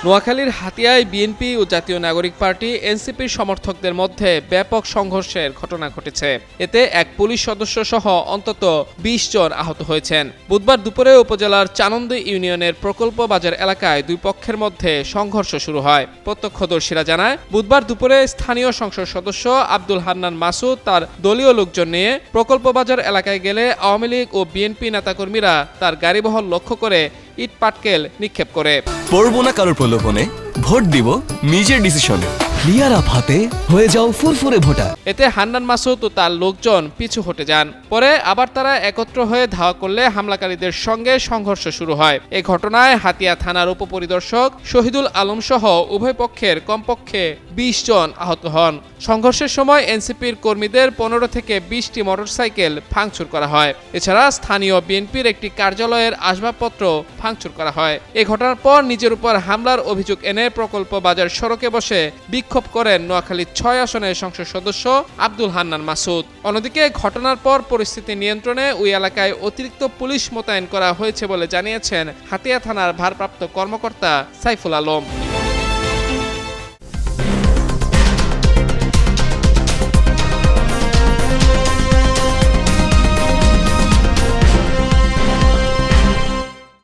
নোয়াখালীর হাতিয়ায় বিএনপি ও জাতীয় নাগরিক পার্টি এনসিপির সমর্থকদের মধ্যে ব্যাপক সংঘর্ষের ঘটনা ঘটেছে। এতে এক পুলিশ সদস্য সহ অন্তত ২০ জন আহত হয়েছেন। বুধবার দুপুরে উপজেলার চানন্দ ইউনিয়নের প্রকল্প বাজার এলাকায় দুই পক্ষের মধ্যে সংঘর্ষ শুরু হয়। প্রত্যক্ষদর্শীরা জানায়, বুধবার দুপুরে স্থানীয় সংসদ সদস্য আব্দুল হান্নান মাসুদ তার দলীয় লোকজন নিয়ে প্রকল্প বাজার এলাকায় গেলে আওয়ামী লীগ ও বিএনপি নেতাকর্মীরা তার গাড়িবহর লক্ষ্য করে ইট পাটকেল নিক্ষেপ করে। পড়বো না কারোর প্রলোভনে, ভোট দিব নিজের ডিসিশনে। ক্লিয়ার আপ হাতে হয়ে যাও ফুরফুরে ভোটার। এতে হান্নান মাসুদ ও তার লোকজন পিছু হটে যান। পরে আবার তারা একত্র হয়ে ধাওয়া করলে হামলাকারীদের সঙ্গে সংঘর্ষ শুরু হয়। এই ঘটনায় হাতিয়া থানার উপপরিদর্শক শহীদুল আলম সহ উভয় পক্ষের কমপক্ষে ২০ জন আহত হন। সংঘর্ষের সময় এনসিপির কর্মীদের ১৫ থেকে ২০টি মোটরসাইকেল ভাঙচুর করা হয়। এছাড়া স্থানীয় বিএনপির একটি কার্যালয়ের আসবাবপত্র ভাঙচুর করা হয়। এ ঘটনার পর নিজের উপর হামলার অভিযোগ এনে প্রকল্প বাজার সড়কে বসে বিক্ষোভ করেন নোয়াখালী ৬ আসনের সংসদ সদস্য আব্দুল হান্নান মাসুদ। অন্যদিকে ঘটনার পর পরিস্থিতি নিয়ন্ত্রণে ওই এলাকায় অতিরিক্ত পুলিশ মোতায়েন করা হয়েছে বলে জানিয়েছেন হাতিয়া থানার ভারপ্রাপ্ত কর্মকর্তা সাইফুল আলম।